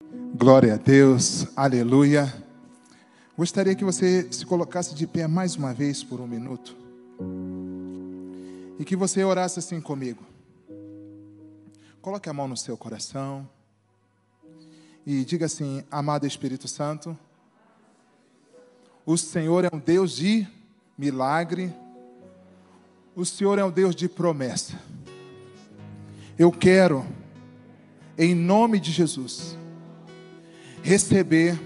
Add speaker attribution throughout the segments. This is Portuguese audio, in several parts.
Speaker 1: Glória a Deus, aleluia. Gostaria que você se colocasse de pé mais uma vez por um minuto e que você orasse assim comigo. Coloque a mão no seu coração e diga assim: amado Espírito Santo, o Senhor é um Deus de milagre, o Senhor é um Deus de promessa. Eu quero, em nome de Jesus, receber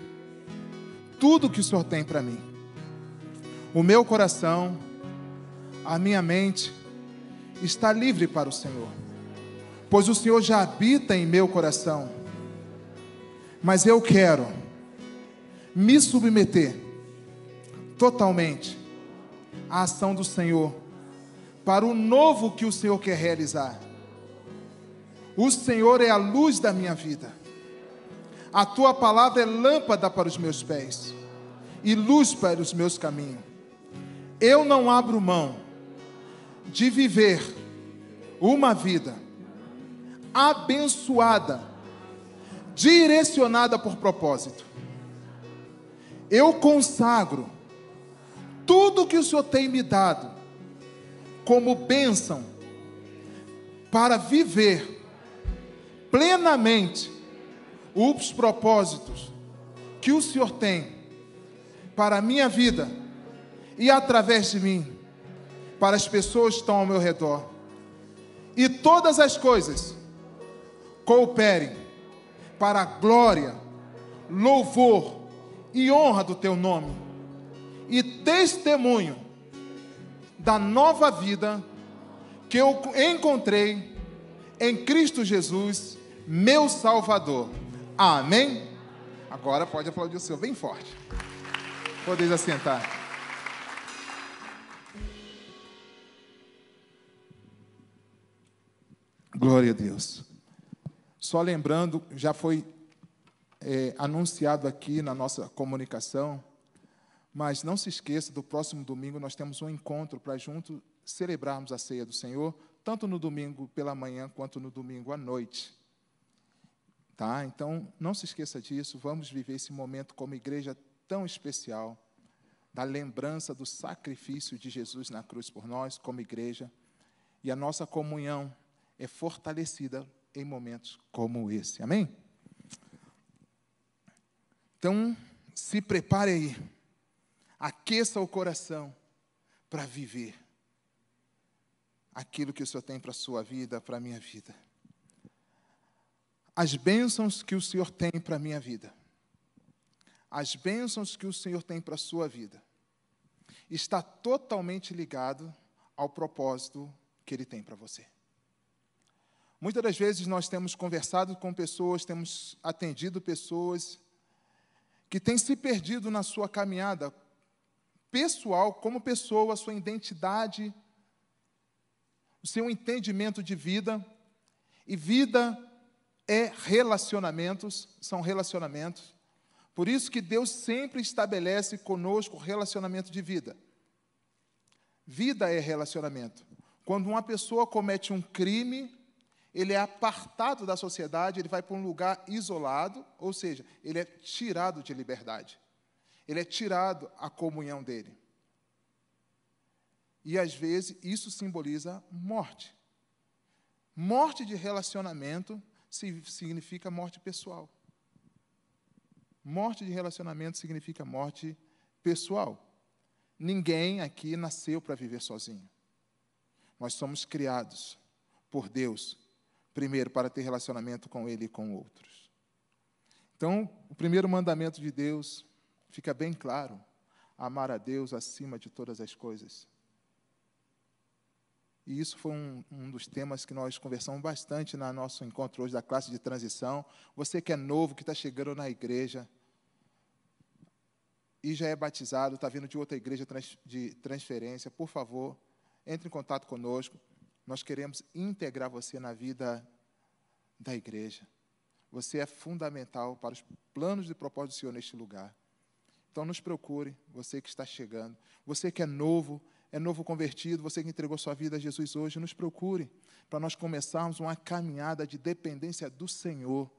Speaker 1: tudo que o Senhor tem para mim. O meu coração, a minha mente está livre para o Senhor, pois o Senhor já habita em meu coração. Mas eu quero me submeter totalmente à ação do Senhor, para o novo que o Senhor quer realizar. O Senhor é a luz da minha vida. A tua palavra é lâmpada para os meus pés e luz para os meus caminhos. Eu não abro mão de viver uma vida abençoada, direcionada por propósito. Eu consagro tudo que o Senhor tem me dado como bênção para viver plenamente os propósitos que o Senhor tem para a minha vida e através de mim, para as pessoas que estão ao meu redor. E todas as coisas cooperem para a glória, louvor e honra do teu nome, e testemunho da nova vida que eu encontrei em Cristo Jesus, meu Salvador. Amém? Agora pode aplaudir o Senhor bem forte. Podeis assentar. Glória a Deus. Só lembrando, já foi anunciado aqui na nossa comunicação, mas não se esqueça, do próximo domingo nós temos um encontro para juntos celebrarmos a ceia do Senhor, tanto no domingo pela manhã quanto no domingo à noite. Tá? Então, não se esqueça disso. Vamos viver esse momento como igreja tão especial, da lembrança do sacrifício de Jesus na cruz por nós, como igreja, e a nossa comunhão é fortalecida em momentos como esse. Amém? Então, se prepare aí, aqueça o coração para viver aquilo que o Senhor tem para a sua vida, para a minha vida. As bênçãos que o Senhor tem para a minha vida, as bênçãos que o Senhor tem para a sua vida, está totalmente ligado ao propósito que Ele tem para você. Muitas das vezes nós temos conversado com pessoas, temos atendido pessoas que têm se perdido na sua caminhada pessoal, como pessoa, a sua identidade, o seu entendimento de vida. E vida é relacionamentos, são relacionamentos. Por isso que Deus sempre estabelece conosco relacionamento de vida. Vida é relacionamento. Quando uma pessoa comete um crime, ele é apartado da sociedade, ele vai para um lugar isolado, ou seja, ele é tirado de liberdade. Ele é tirado a comunhão dele. E, às vezes, isso simboliza morte. Morte de relacionamento significa morte pessoal. Morte de relacionamento significa morte pessoal. Ninguém aqui nasceu para viver sozinho. Nós somos criados por Deus, primeiro para ter relacionamento com Ele e com outros. Então, o primeiro mandamento de Deus fica bem claro: amar a Deus acima de todas as coisas. E isso foi um dos temas que nós conversamos bastante no nosso encontro hoje da classe de transição. Você que é novo, que está chegando na igreja e já é batizado, está vindo de outra igreja de transferência, por favor, entre em contato conosco. Nós queremos integrar você na vida da igreja. Você é fundamental para os planos de propósito do Senhor neste lugar. Então, nos procure, você que está chegando. Você que é novo convertido, você que entregou sua vida a Jesus hoje, nos procure, para nós começarmos uma caminhada de dependência do Senhor.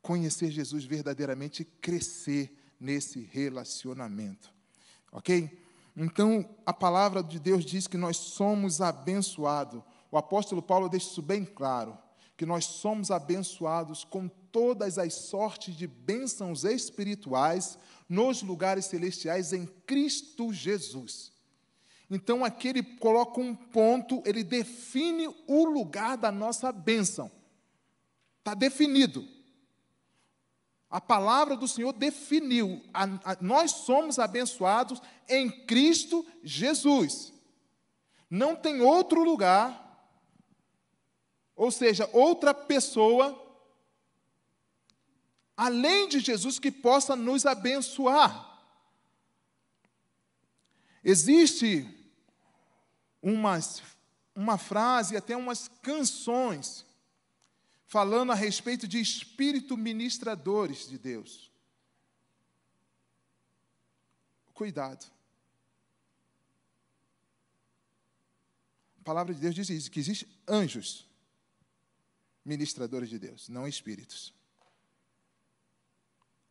Speaker 1: conhecer Jesus verdadeiramente e crescer nesse relacionamento. Ok? Então, a palavra de Deus diz que nós somos abençoados. O apóstolo Paulo deixa isso bem claro, que nós somos abençoados com todas as sortes de bênçãos espirituais nos lugares celestiais em Cristo Jesus. Então, aqui ele coloca um ponto, ele define o lugar da nossa bênção. Está definido. A palavra do Senhor definiu. Nós somos abençoados em Cristo Jesus. Não tem outro lugar, ou seja, outra pessoa, além de Jesus, que possa nos abençoar. Existe uma frase, até umas canções, falando a respeito de espírito ministradores de Deus. Cuidado. A palavra de Deus diz isso, que existem anjos ministradores de Deus, não espíritos.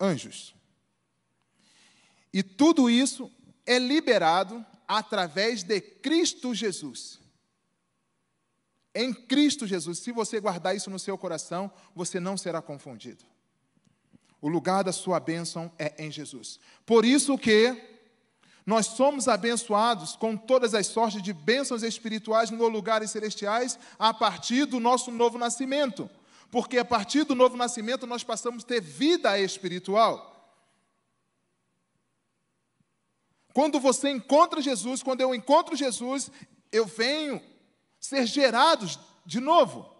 Speaker 1: Anjos. E tudo isso é liberado através de Cristo Jesus. Em Cristo Jesus, se você guardar isso no seu coração, você não será confundido. O lugar da sua bênção é em Jesus. Por isso que nós somos abençoados com todas as sortes de bênçãos espirituais nos lugares celestiais a partir do nosso novo nascimento. Porque a partir do novo nascimento nós passamos a ter vida espiritual. Quando você encontra Jesus, quando eu encontro Jesus, eu venho ser gerados de novo.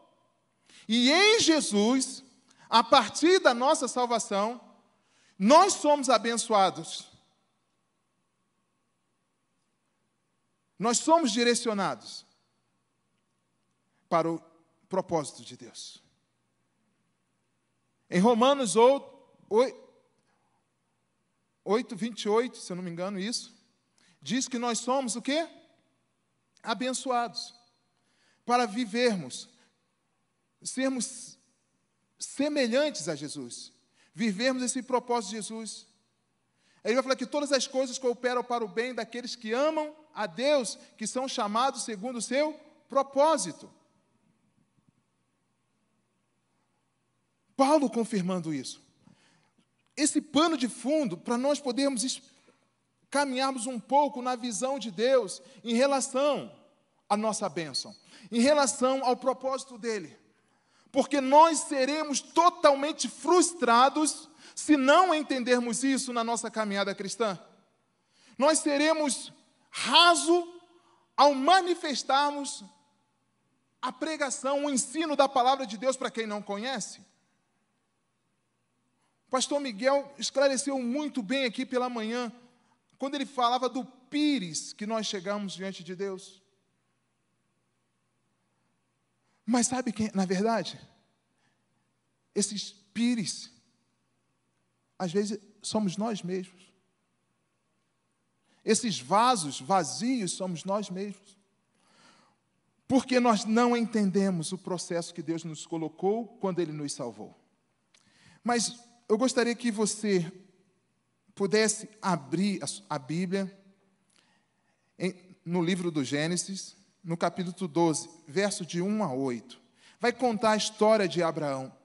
Speaker 1: E em Jesus, a partir da nossa salvação, nós somos abençoados. Nós somos direcionados para o propósito de Deus. Em Romanos 8:28, se eu não me engano, isso, diz que nós somos o quê? Abençoados. Para vivermos, sermos semelhantes a Jesus, vivermos esse propósito de Jesus. Ele vai falar que todas as coisas cooperam para o bem daqueles que amam a Deus, que são chamados segundo o seu propósito. Paulo confirmando isso. Esse pano de fundo, para nós podermos caminharmos um pouco na visão de Deus em relação à nossa bênção, em relação ao propósito dele. Porque nós seremos totalmente frustrados se não entendermos isso na nossa caminhada cristã. Nós seremos rasos ao manifestarmos a pregação, o ensino da palavra de Deus para quem não conhece. O pastor Miguel esclareceu muito bem aqui pela manhã, quando ele falava do pires que nós chegamos diante de Deus. Mas sabe quem, na verdade, esses pires, às vezes, somos nós mesmos. Esses vasos vazios somos nós mesmos. Porque nós não entendemos o processo que Deus nos colocou quando Ele nos salvou. Mas eu gostaria que você pudesse abrir a Bíblia no livro do Gênesis, no capítulo 12, verso de 1 a 8. Vai contar a história de Abraão.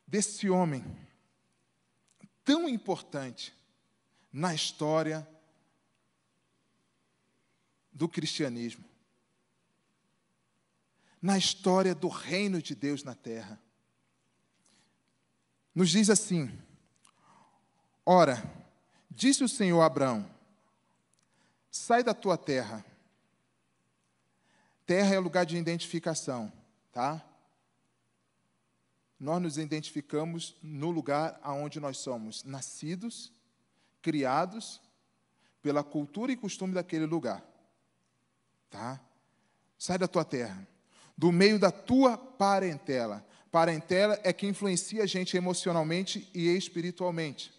Speaker 1: Desse homem tão importante na história do cristianismo, na história do reino de Deus na terra. Nos diz assim: ora, disse o Senhor a Abraão, sai da tua terra. Terra é lugar de identificação, tá? Nós nos identificamos no lugar onde nós somos nascidos, criados pela cultura e costume daquele lugar. Tá? Sai da tua terra, do meio da tua parentela. Parentela é que influencia a gente emocionalmente e espiritualmente.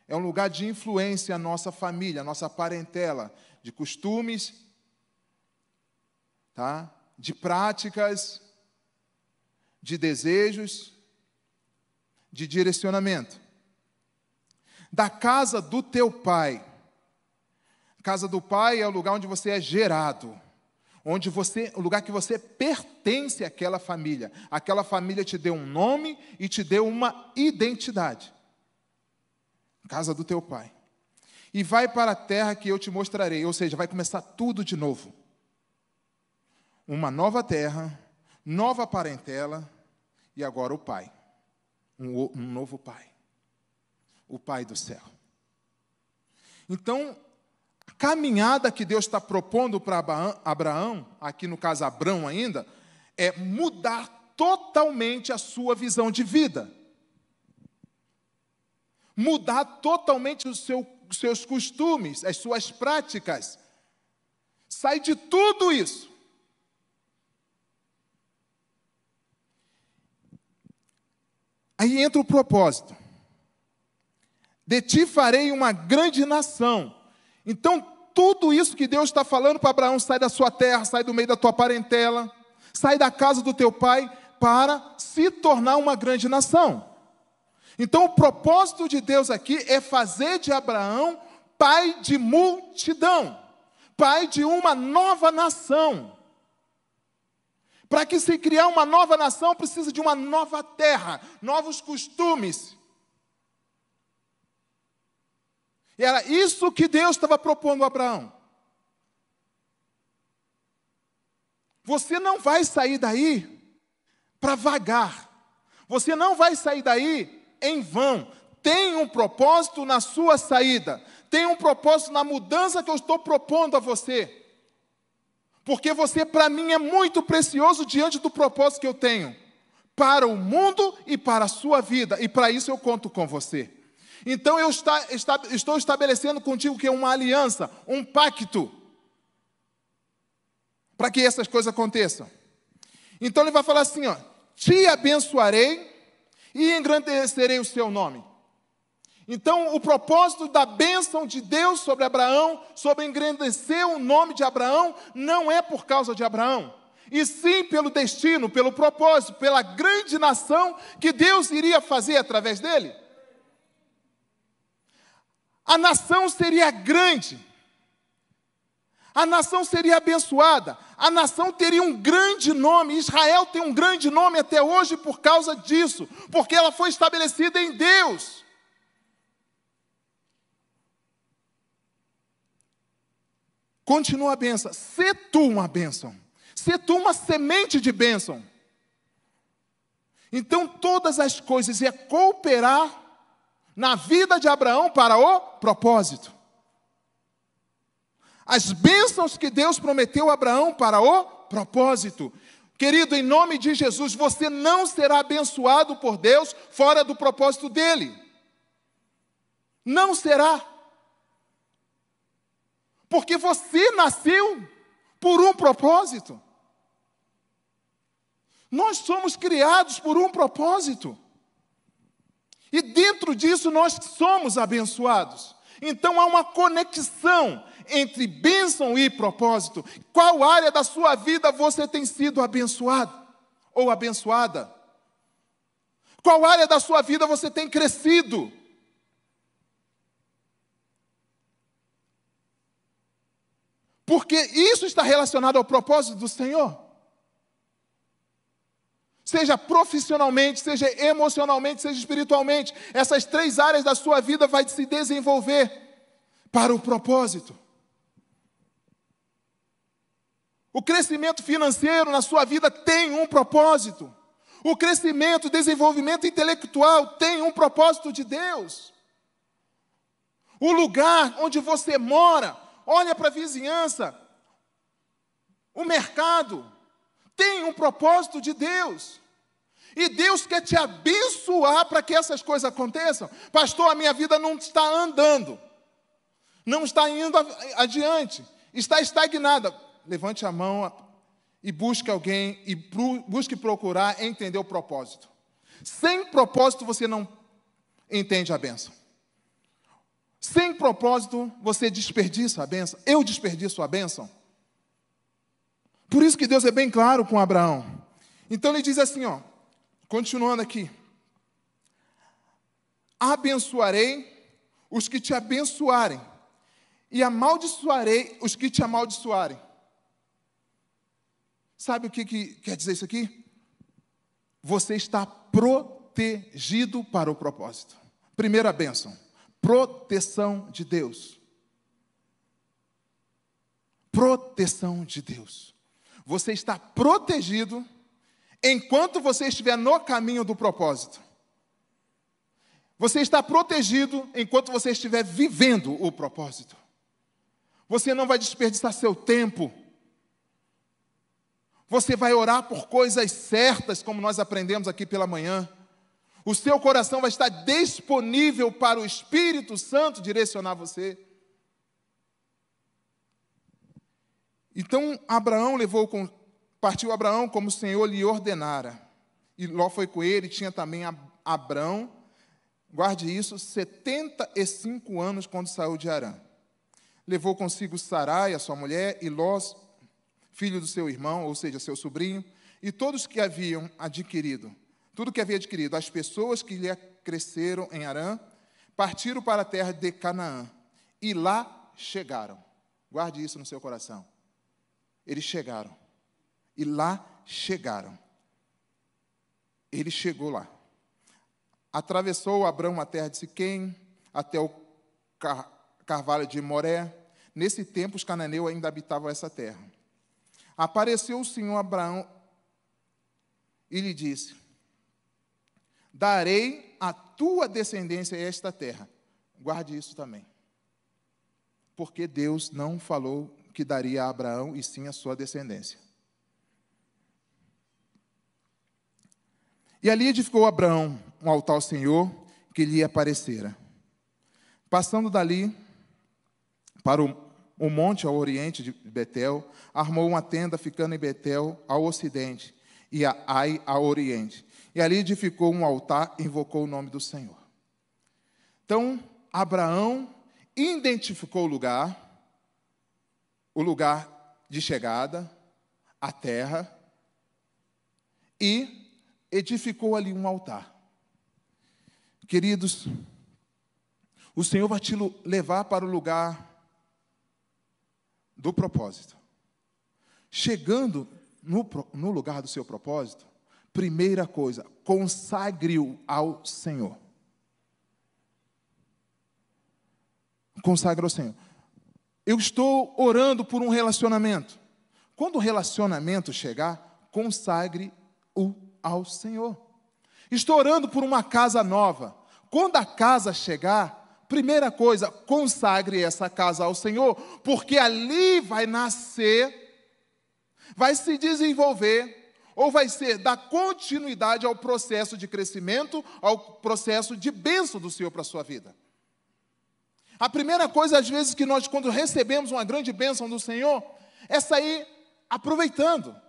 Speaker 1: É um lugar de influência a nossa família, a nossa parentela, de costumes, tá? De práticas, de desejos, de direcionamento. Da casa do teu pai. Casa do pai é o lugar onde você é gerado, o lugar que você pertence àquela família. Aquela família te deu um nome e te deu uma identidade. Casa do teu pai. E vai para a terra que eu te mostrarei, ou seja, vai começar tudo de novo. Uma nova terra, nova parentela, e agora o pai. Um novo pai. O pai do céu. Então, a caminhada que Deus está propondo para Abraão, aqui no caso Abrão ainda, é mudar totalmente a sua visão de vida. Mudar totalmente os seus costumes, as suas práticas. Sai de tudo isso. Aí entra o propósito. De ti farei uma grande nação. Então, tudo isso que Deus está falando para Abraão, sai da sua terra, sai do meio da tua parentela, sai da casa do teu pai, para se tornar uma grande nação. Então, o propósito de Deus aqui é fazer de Abraão pai de multidão, pai de uma nova nação. Para que se criar uma nova nação, precisa de uma nova terra, novos costumes. E era isso que Deus estava propondo a Abraão. Você não vai sair daí para vagar. Você não vai sair daí em vão. Tem um propósito na sua saída. Tem um propósito na mudança que eu estou propondo a você. Porque você, para mim, é muito precioso diante do propósito que eu tenho. Para o mundo e para a sua vida. E para isso eu conto com você. Então eu estou estabelecendo contigo que é uma aliança, um pacto, para que essas coisas aconteçam. Então ele vai falar assim, ó, te abençoarei e engrandecerei o seu nome. Então o propósito da bênção de Deus sobre Abraão, sobre engrandecer o nome de Abraão, não é por causa de Abraão, e sim pelo destino, pelo propósito, pela grande nação que Deus iria fazer através dele. A nação seria grande, a nação seria abençoada, a nação teria um grande nome. Israel tem um grande nome até hoje por causa disso, porque ela foi estabelecida em Deus. Continua a bênção, sê tu uma bênção, sê tu uma semente de bênção. Então todas as coisas é cooperar na vida de Abraão para o propósito. As bênçãos que Deus prometeu a Abraão para o propósito. Querido, em nome de Jesus, você não será abençoado por Deus fora do propósito dele. Não será. Porque você nasceu por um propósito. Nós somos criados por um propósito. E dentro disso nós somos abençoados. Então há uma conexão entre bênção e propósito. Qual área da sua vida você tem sido abençoado ou abençoada? Qual área da sua vida você tem crescido? Porque isso está relacionado ao propósito do Senhor. Seja profissionalmente, seja emocionalmente, seja espiritualmente. Essas 3 áreas da sua vida vai se desenvolver para o propósito. O crescimento financeiro na sua vida tem um propósito. O crescimento, o desenvolvimento intelectual tem um propósito de Deus. O lugar onde você mora, olha para a vizinhança, o mercado, tem um propósito de Deus. E Deus quer te abençoar para que essas coisas aconteçam. Pastor, a minha vida não está andando. Não está indo adiante. Está estagnada. Levante a mão e busque alguém e busque procurar entender o propósito. Sem propósito você não entende a bênção. Sem propósito você desperdiça a bênção. Eu desperdiço a bênção. Por isso que Deus é bem claro com Abraão. Então ele diz assim, ó, Continuando aqui. Abençoarei os que te abençoarem, e amaldiçoarei os que te amaldiçoarem. Sabe o que quer dizer isso aqui? Você está protegido para o propósito. Primeira bênção, proteção de Deus. Proteção de Deus. Você está protegido enquanto você estiver no caminho do propósito. Você está protegido enquanto você estiver vivendo o propósito. Você não vai desperdiçar seu tempo. Você vai orar por coisas certas, como nós aprendemos aqui pela manhã. O seu coração vai estar disponível para o Espírito Santo direcionar você. Então partiu Abraão como o Senhor lhe ordenara. E Ló foi com ele, tinha também Abrão, guarde isso, 75 anos quando saiu de Harã. Levou consigo Sarai, a sua mulher, e Ló, filho do seu irmão, ou seja, seu sobrinho, e todos que haviam adquirido, tudo que havia adquirido, as pessoas que lhe cresceram em Harã, partiram para a terra de Canaã, e lá chegaram. Guarde isso no seu coração. Eles chegaram. E lá chegaram. Ele chegou lá. Atravessou Abrão a terra de Siquém, até o carvalho de Moré. Nesse tempo, os cananeus ainda habitavam essa terra. Apareceu o Senhor a Abraão e lhe disse: darei à tua descendência esta terra. Guarde isso também. Porque Deus não falou que daria a Abraão, e sim a sua descendência. E ali edificou Abraão um altar ao Senhor, que lhe aparecera. Passando dali para o monte ao oriente de Betel, armou uma tenda, ficando em Betel ao ocidente, e a Ai ao oriente. E ali edificou um altar e invocou o nome do Senhor. Então, Abraão identificou o lugar de chegada, a terra, e edificou ali um altar. Queridos, o Senhor vai te levar para o lugar do propósito. Chegando no lugar do seu propósito, primeira coisa, consagre-o ao Senhor. Consagre ao Senhor. Eu estou orando por um relacionamento. Quando o relacionamento chegar, consagre-o ao Senhor. Estou orando por uma casa nova. Quando a casa chegar, primeira coisa, consagre essa casa ao Senhor, porque ali vai nascer, vai se desenvolver, ou vai ser dar continuidade ao processo de crescimento, ao processo de bênção do Senhor para a sua vida. A primeira coisa, às vezes, que nós, quando recebemos uma grande bênção do Senhor, é sair aproveitando.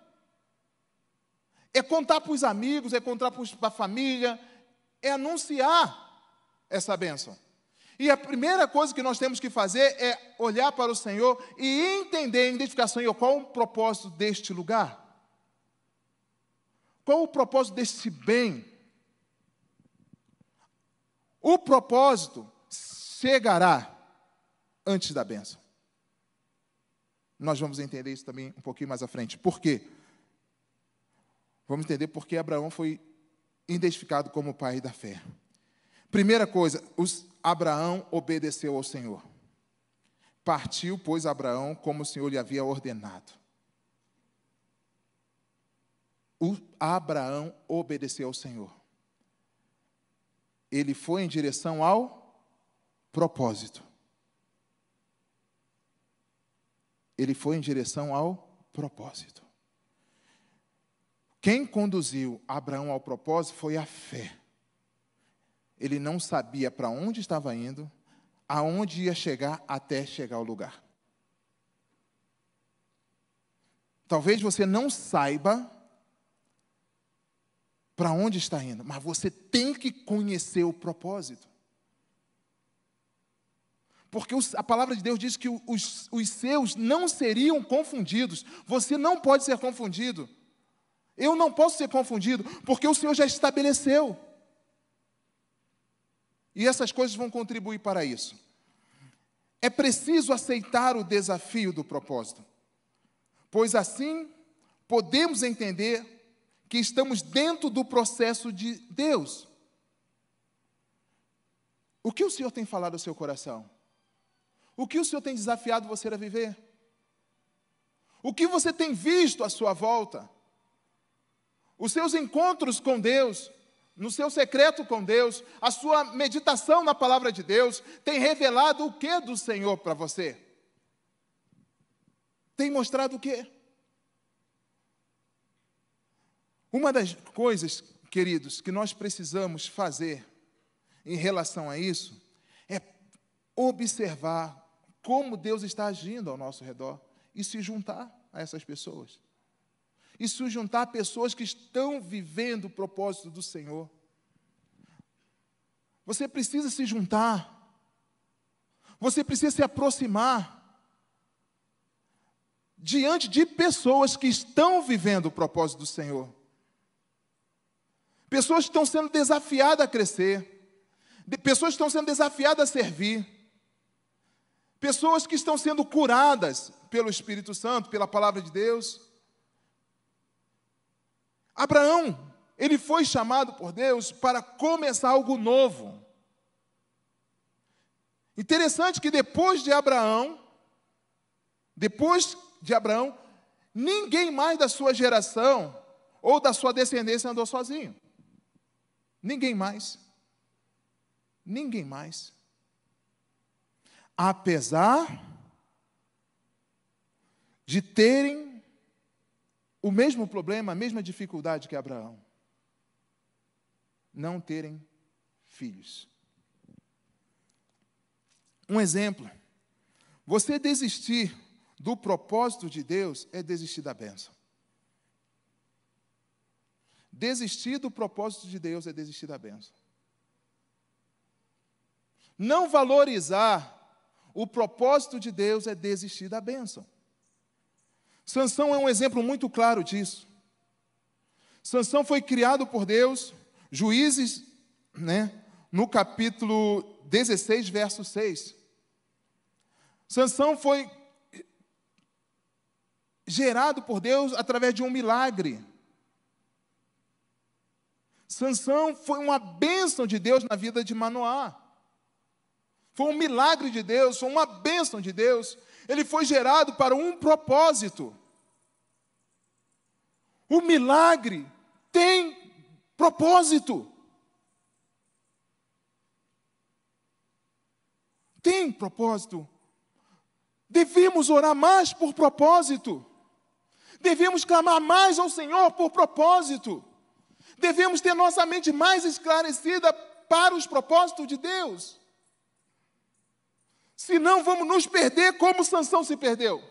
Speaker 1: É contar para os amigos, é contar para a família, é anunciar essa bênção. E a primeira coisa que nós temos que fazer é olhar para o Senhor e entender, identificar, Senhor, qual o propósito deste lugar? Qual o propósito deste bem? O propósito chegará antes da bênção. Nós vamos entender isso também um pouquinho mais à frente. Por quê? Vamos entender por que Abraão foi identificado como o pai da fé. Primeira coisa, Abraão obedeceu ao Senhor. Partiu, pois, Abraão como o Senhor lhe havia ordenado. Abraão obedeceu ao Senhor. Ele foi em direção ao propósito. Ele foi em direção ao propósito. Quem conduziu Abraão ao propósito foi a fé. Ele não sabia para onde estava indo, aonde ia chegar, até chegar ao lugar. Talvez você não saiba para onde está indo, mas você tem que conhecer o propósito. Porque a palavra de Deus diz que os seus não seriam confundidos. Você não pode ser confundido. Eu não posso ser confundido, porque o Senhor já estabeleceu. E essas coisas vão contribuir para isso. É preciso aceitar o desafio do propósito, pois assim podemos entender que estamos dentro do processo de Deus. O que o Senhor tem falado ao seu coração? O que o Senhor tem desafiado você a viver? O que você tem visto à sua volta? Os seus encontros com Deus, no seu secreto com Deus, a sua meditação na palavra de Deus, tem revelado o que do Senhor para você? Tem mostrado o quê? Uma das coisas, queridos, que nós precisamos fazer em relação a isso é observar como Deus está agindo ao nosso redor e se juntar a essas pessoas. E se juntar a pessoas que estão vivendo o propósito do Senhor. Você precisa se juntar. Você precisa se aproximar diante de pessoas que estão vivendo o propósito do Senhor. Pessoas que estão sendo desafiadas a crescer. Pessoas que estão sendo desafiadas a servir. Pessoas que estão sendo curadas pelo Espírito Santo, pela palavra de Deus. Abraão, ele foi chamado por Deus para começar algo novo. Interessante que depois de Abraão, ninguém mais da sua geração ou da sua descendência andou sozinho. Ninguém mais. Ninguém mais. Apesar de terem o mesmo problema, a mesma dificuldade que Abraão. Não terem filhos. Um exemplo. Você desistir do propósito de Deus é desistir da bênção. Desistir do propósito de Deus é desistir da bênção. Não valorizar o propósito de Deus é desistir da bênção. Sansão é um exemplo muito claro disso. Sansão foi criado por Deus, Juízes, no capítulo 16, verso 6. Sansão foi gerado por Deus através de um milagre. Sansão foi uma bênção de Deus na vida de Manoá. Foi um milagre de Deus, foi uma bênção de Deus. Ele foi gerado para um propósito. O milagre tem propósito. Tem propósito. Devemos orar mais por propósito. Devemos clamar mais ao Senhor por propósito. Devemos ter nossa mente mais esclarecida para os propósitos de Deus. Senão vamos nos perder como Sansão se perdeu.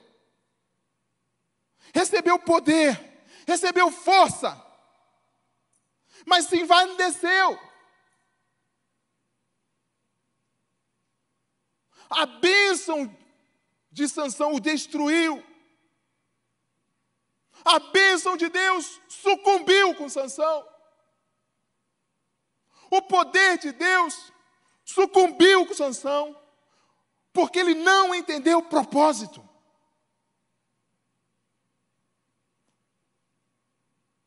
Speaker 1: Recebeu poder, recebeu força, mas se envaneceu. A bênção de Sansão o destruiu. A bênção de Deus sucumbiu com Sansão. O poder de Deus sucumbiu com Sansão, porque ele não entendeu o propósito.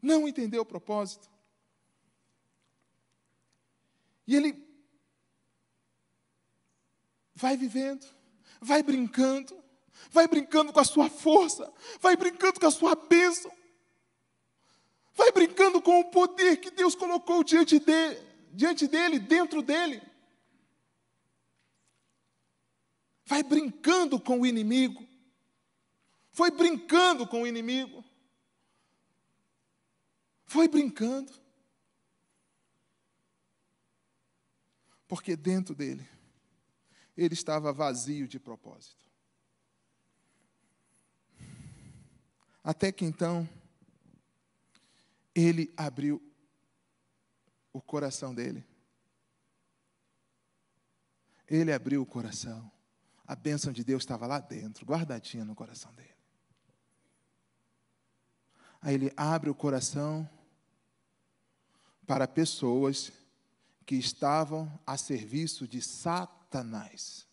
Speaker 1: Não entendeu o propósito. E ele vai vivendo, vai brincando com a sua força, vai brincando com a sua bênção, vai brincando com o poder que Deus colocou diante dele, dentro dele. Vai brincando com o inimigo. Foi brincando com o inimigo. Foi brincando. Porque dentro dele, ele estava vazio de propósito. Até que então, ele abriu o coração dele. Ele abriu o coração. A bênção de Deus estava lá dentro, guardadinha no coração dele. Aí ele abre o coração para pessoas que estavam a serviço de Satanás,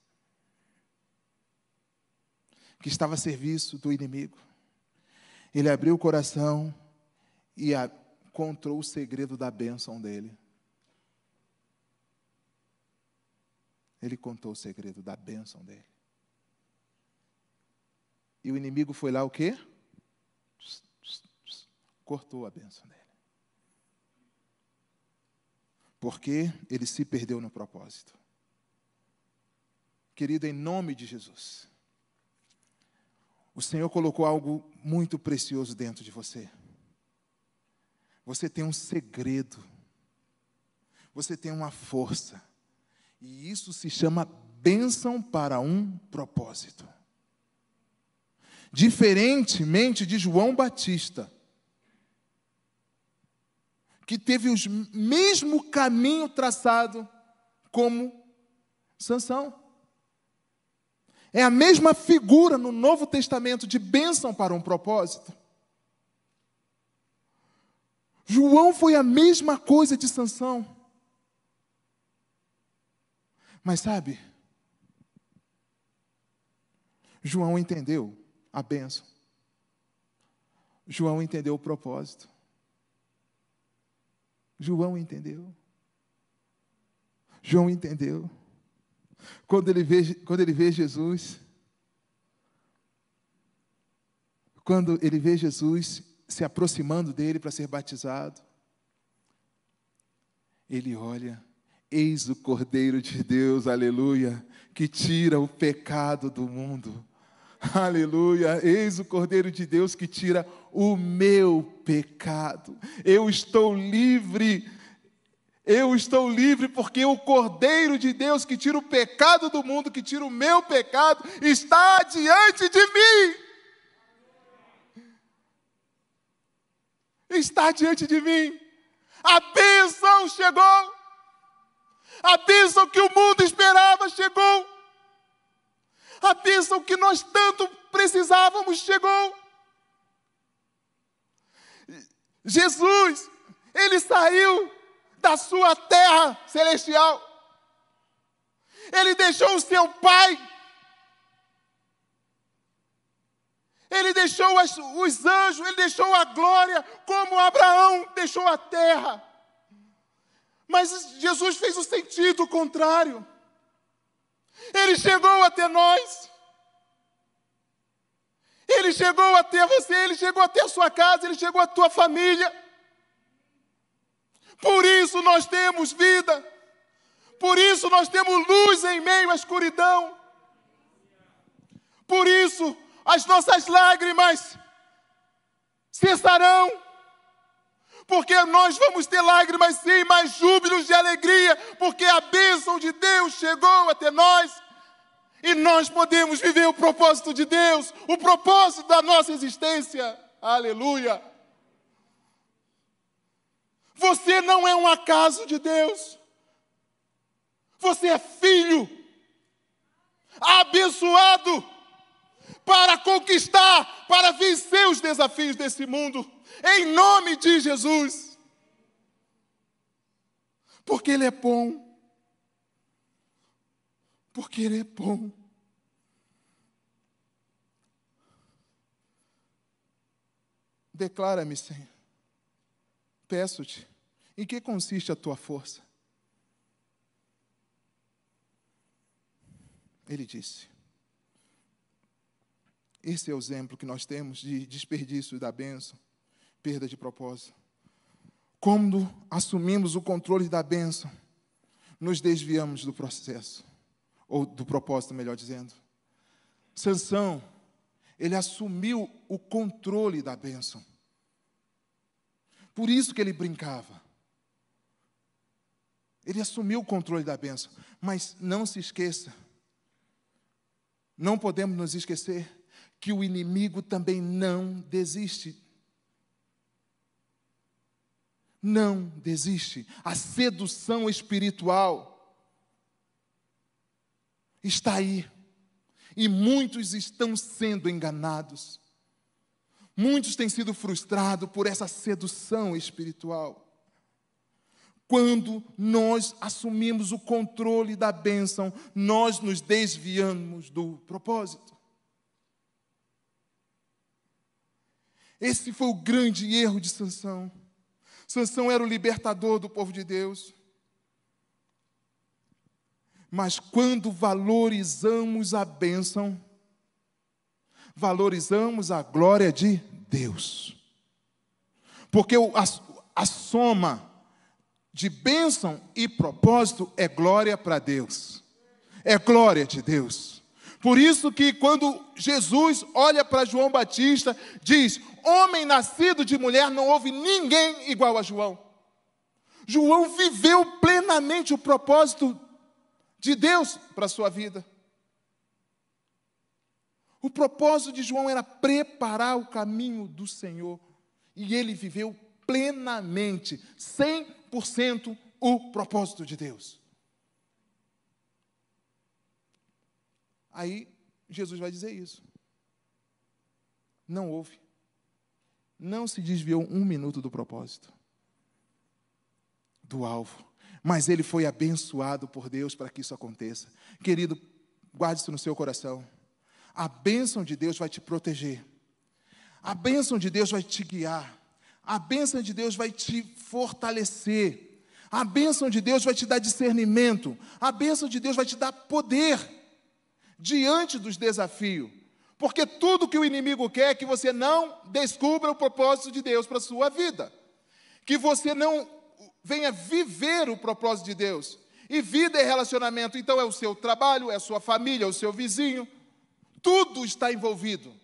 Speaker 1: que estava a serviço do inimigo. Ele abriu o coração e encontrou o segredo da bênção dele. Ele contou o segredo da bênção dele. E o inimigo foi lá o quê? Cortou a bênção dele. Porque ele se perdeu no propósito. Querido, em nome de Jesus, o Senhor colocou algo muito precioso dentro de você. Você tem um segredo. Você tem uma força. E isso se chama bênção para um propósito. Diferentemente de João Batista, que teve o mesmo caminho traçado como Sansão. É a mesma figura no Novo Testamento de bênção para um propósito. João foi a mesma coisa de Sansão. Mas sabe, João entendeu a bênção. João entendeu o propósito. João entendeu. João entendeu. Quando ele vê Jesus, quando ele vê Jesus se aproximando dele para ser batizado, ele olha, eis o Cordeiro de Deus, aleluia, que tira o pecado do mundo. Aleluia, eis o Cordeiro de Deus que tira o meu pecado. Eu estou livre porque o Cordeiro de Deus que tira o pecado do mundo, que tira o meu pecado, está diante de mim. Está diante de mim. A bênção chegou. A bênção que o mundo esperava chegou. A bênção que nós tanto precisávamos chegou. Jesus, ele saiu da sua terra celestial. Ele deixou o seu Pai. Ele deixou os anjos, ele deixou a glória, como Abraão deixou a terra. Mas Jesus fez o sentido contrário. Ele chegou até nós. Ele chegou até você, ele chegou até a sua casa, ele chegou à tua família. Por isso nós temos vida. Por isso nós temos luz em meio à escuridão. Por isso as nossas lágrimas cessarão. Porque nós vamos ter lágrimas sim, mas júbilos de alegria, porque a bênção de Deus chegou até nós, e nós podemos viver o propósito de Deus, o propósito da nossa existência. Aleluia! Você não é um acaso de Deus, você é filho, abençoado, para conquistar, para vencer os desafios desse mundo. Em nome de Jesus. Porque Ele é bom. Porque Ele é bom. Declara-me, Senhor. Peço-te, em que consiste a tua força? Ele disse. Esse é o exemplo que nós temos de desperdício da bênção. Perda de propósito. Quando assumimos o controle da bênção, nos desviamos do processo, ou do propósito, melhor dizendo. Sansão, ele assumiu o controle da bênção. Por isso que ele brincava. Ele assumiu o controle da bênção. Mas não se esqueça, não podemos nos esquecer que o inimigo também não desiste. Não desiste. A sedução espiritual está aí. E muitos estão sendo enganados. Muitos têm sido frustrados por essa sedução espiritual. Quando nós assumimos o controle da bênção, nós nos desviamos do propósito. Esse foi o grande erro de Sansão. Sansão era o libertador do povo de Deus. Mas quando valorizamos a bênção, valorizamos a glória de Deus. Porque a soma de bênção e propósito é glória para Deus. É glória de Deus. Por isso que quando Jesus olha para João Batista, diz: homem nascido de mulher, não houve ninguém igual a João. João viveu plenamente o propósito de Deus para a sua vida. O propósito de João era preparar o caminho do Senhor. E ele viveu plenamente, 100% o propósito de Deus. Aí, Jesus vai dizer isso. Não houve. Não se desviou um minuto do propósito, do alvo. Mas ele foi abençoado por Deus para que isso aconteça. Querido, guarde isso no seu coração. A bênção de Deus vai te proteger. A bênção de Deus vai te guiar. A bênção de Deus vai te fortalecer. A bênção de Deus vai te dar discernimento. A bênção de Deus vai te dar poder diante dos desafios. Porque tudo que o inimigo quer é que você não descubra o propósito de Deus para a sua vida. Que você não venha viver o propósito de Deus. E vida é relacionamento. Então é o seu trabalho, é a sua família, é o seu vizinho. Tudo está envolvido.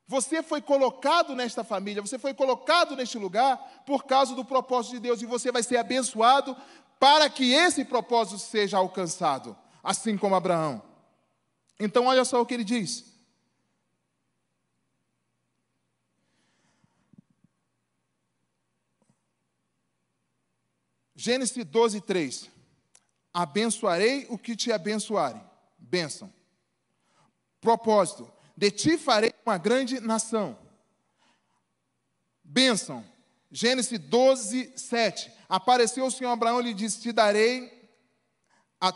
Speaker 1: Você foi colocado nesta família, você foi colocado neste lugar por causa do propósito de Deus. E você vai ser abençoado para que esse propósito seja alcançado. Assim como Abraão. Então olha só o que ele diz. Gênesis 12, 3. Abençoarei o que te abençoarem. Bênção. Propósito. De ti farei uma grande nação. Bênção. Gênesis 12, 7. Apareceu o Senhor Abraão e lhe disse: te darei a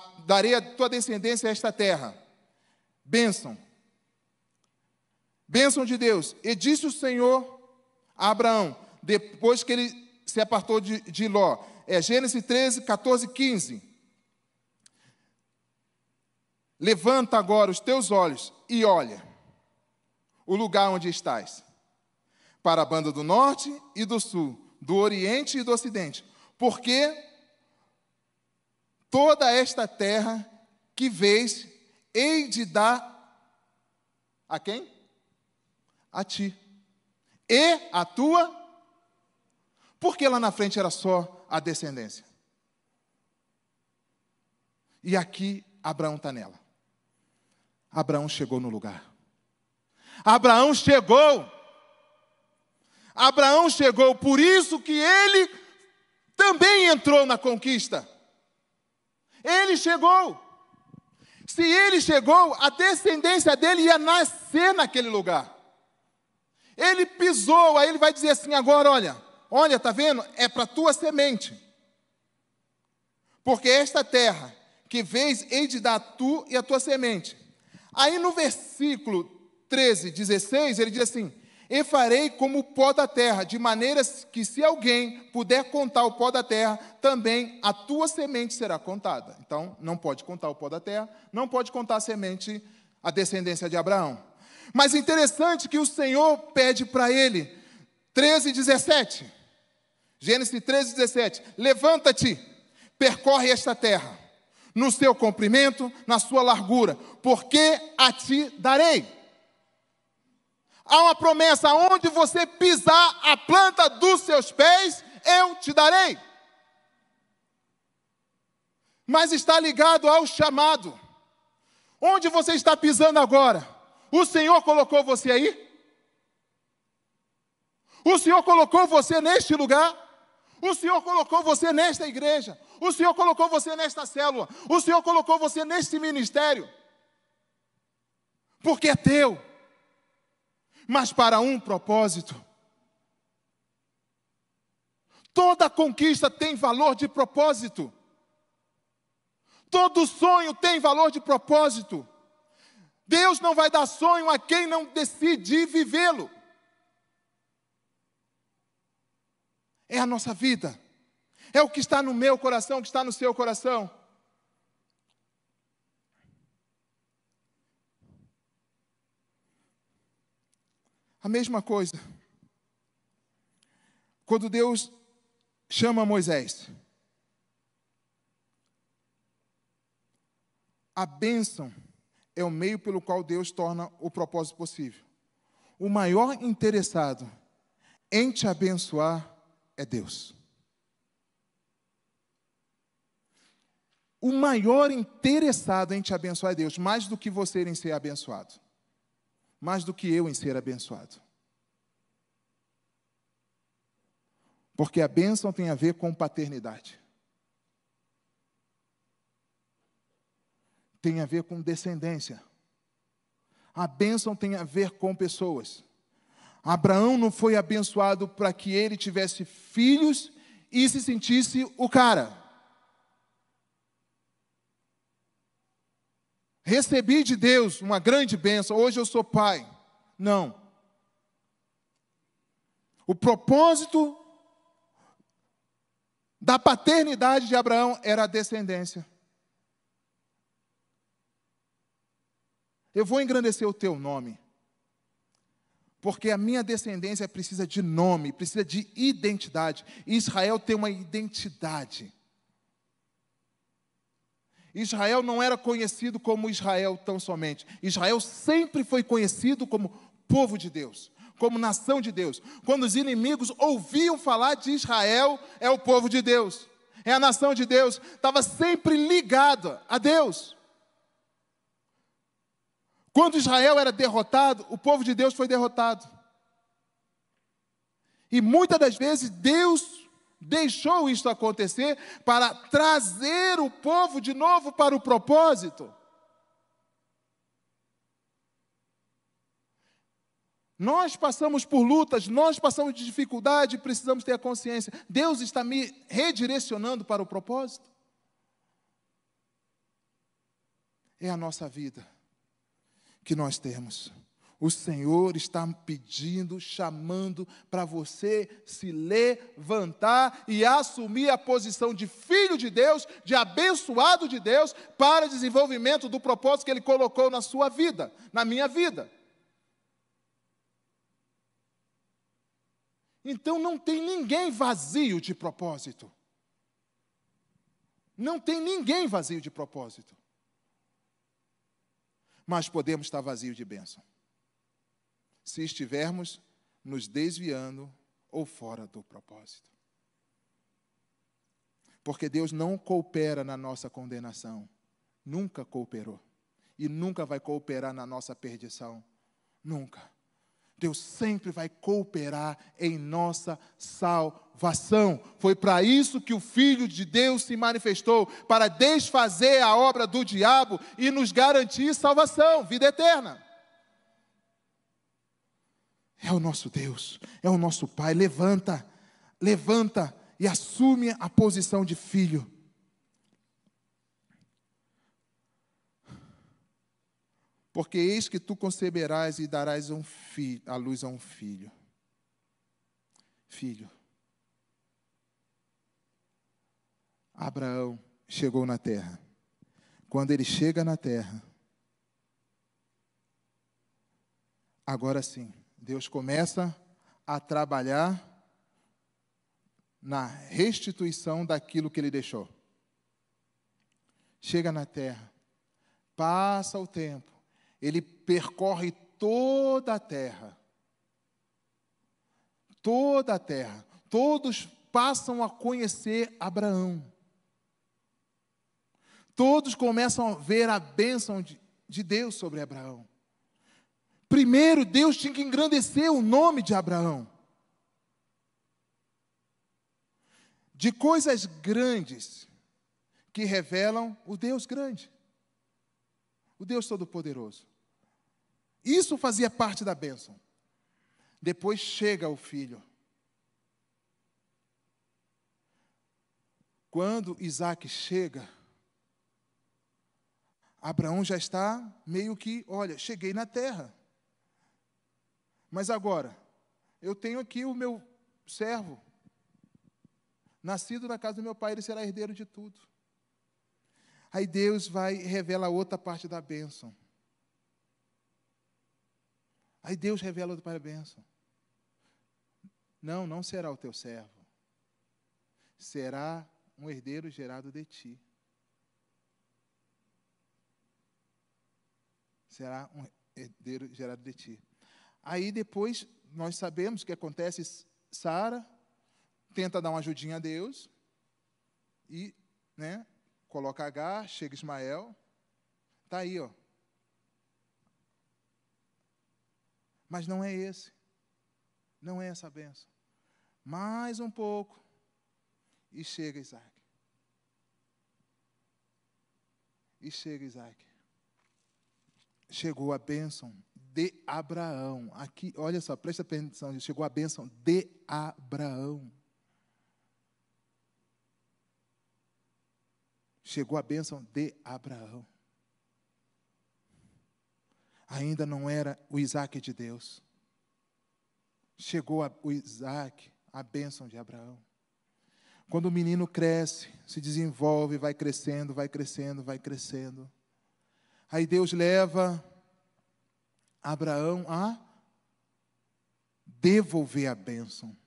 Speaker 1: tua descendência a esta terra. Bênção. Bênção de Deus. E disse o Senhor a Abraão, depois que ele se apartou de Ló. Gênesis 13, 14, 15. Levanta agora os teus olhos e olha o lugar onde estás, para a banda do norte e do sul, do oriente e do ocidente, porque toda esta terra que vês, hei de dar a quem? A ti. E a tua? Porque lá na frente era só a descendência. E aqui Abraão está nela. Abraão chegou no lugar. Abraão chegou. Abraão chegou, por isso que ele também entrou na conquista. Ele chegou. Se ele chegou, a descendência dele ia nascer naquele lugar. Ele pisou, aí ele vai dizer assim agora, olha, tá vendo? É para a tua semente. Porque esta terra que vês, hei de dar tu e a tua semente. Aí no versículo 13, 16, ele diz assim: e farei como o pó da terra, de maneira que se alguém puder contar o pó da terra, também a tua semente será contada. Então, não pode contar o pó da terra, não pode contar a semente, a descendência de Abraão. Mas interessante que o Senhor pede para ele, 13, 17. Gênesis 13, 17. Levanta-te, percorre esta terra, no seu comprimento, na sua largura, porque a ti darei. Há uma promessa: onde você pisar a planta dos seus pés, eu te darei. Mas está ligado ao chamado. Onde você está pisando agora? O Senhor colocou você aí? O Senhor colocou você neste lugar? O Senhor colocou você nesta igreja? O Senhor colocou você nesta célula? O Senhor colocou você neste ministério? Porque é teu. mas para um propósito. Toda conquista tem valor de propósito. Todo sonho tem valor de propósito. Deus não vai dar sonho a quem não decide vivê-lo. É a nossa vida. É o que está no meu coração, o que está no seu coração. A mesma coisa. Quando Deus chama Moisés, a bênção é o meio pelo qual Deus torna o propósito possível. O maior interessado em te abençoar é Deus. O maior interessado em te abençoar é Deus, mais do que você em ser abençoado. Mais do que eu em ser abençoado. Porque a bênção tem a ver com paternidade. Tem a ver com descendência. A bênção tem a ver com pessoas. Abraão não foi abençoado para que ele tivesse filhos e se sentisse o cara. Recebi de Deus uma grande bênção, hoje eu sou pai. Não. O propósito da paternidade de Abraão era a descendência. Eu vou engrandecer o teu nome, porque a minha descendência precisa de nome, precisa de identidade. Israel tem uma identidade. Israel não era conhecido como Israel tão somente. Israel sempre foi conhecido como povo de Deus, como nação de Deus. Quando os inimigos ouviam falar de Israel, é o povo de Deus, é a nação de Deus, estava sempre ligado a Deus. Quando Israel era derrotado, o povo de Deus foi derrotado. E muitas das vezes Deus deixou isso acontecer para trazer o povo de novo para o propósito. Nós passamos por lutas, nós passamos de dificuldade, precisamos ter a consciência. Deus está me redirecionando para o propósito. É a nossa vida que nós temos. O Senhor está pedindo, chamando para você se levantar e assumir a posição de filho de Deus, de abençoado de Deus, para desenvolvimento do propósito que Ele colocou na sua vida, na minha vida. Então não tem ninguém vazio de propósito. Não tem ninguém vazio de propósito. Mas podemos estar vazios de bênção, se estivermos nos desviando ou fora do propósito. Porque Deus não coopera na nossa condenação. Nunca cooperou. E nunca vai cooperar na nossa perdição. Nunca. Deus sempre vai cooperar em nossa salvação. Foi para isso que o Filho de Deus se manifestou, para desfazer a obra do diabo e nos garantir salvação, vida eterna. É o nosso Deus, é o nosso Pai. Levanta, levanta e assume a posição de filho. Porque eis que tu conceberás e darás a luz a um filho. Filho. Abraão chegou na terra. Quando ele chega na terra, agora sim, Deus começa a trabalhar na restituição daquilo que ele deixou. Chega na terra, passa o tempo, ele percorre toda a terra. Toda a terra. Todos passam a conhecer Abraão. Todos começam a ver a bênção de Deus sobre Abraão. Primeiro, Deus tinha que engrandecer o nome de Abraão. De coisas grandes que revelam o Deus grande. O Deus Todo-Poderoso. Isso fazia parte da bênção. Depois chega o filho. Quando Isaac chega, Abraão já está meio que, olha, cheguei na terra. Mas agora, eu tenho aqui o meu servo, nascido na casa do meu pai, ele será herdeiro de tudo. Aí Deus vai e revela outra parte da bênção. Aí Deus revela outra parte da bênção. Não, não será o teu servo. Será um herdeiro gerado de ti. Será um herdeiro gerado de ti. Aí depois, nós sabemos o que acontece. Sara tenta dar uma ajudinha a Deus. E, coloca Agar, chega Ismael. Está aí, ó. Mas não é esse. Não é essa bênção. Mais um pouco. E chega Isaac. Chegou a bênção de Abraão. Aqui, olha só, presta atenção. Chegou a bênção de Abraão. Chegou a bênção de Abraão. Ainda não era o Isaac de Deus. Chegou o Isaac, a bênção de Abraão. Quando o menino cresce, se desenvolve, vai crescendo, vai crescendo, vai crescendo. Aí Deus leva Abraão a devolver a bênção.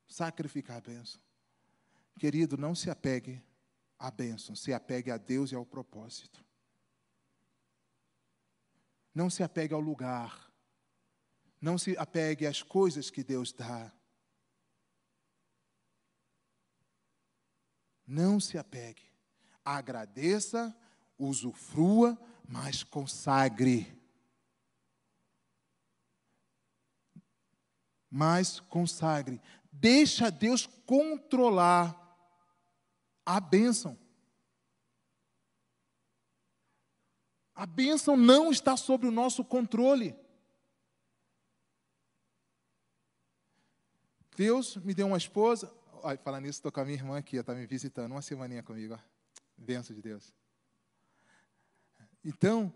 Speaker 1: Sacrificar a bênção. Querido, não se apegue à bênção, se apegue a Deus e ao propósito. Não se apegue ao lugar. Não se apegue às coisas que Deus dá. Não se apegue. Agradeça, usufrua, mas consagre. Mas consagre. Deixa Deus controlar a bênção. A bênção não está sob o nosso controle. Deus me deu uma esposa. Olha, falando nisso, estou com a minha irmã aqui, ela está me visitando, uma semaninha comigo. Ó. Bênção de Deus. Então,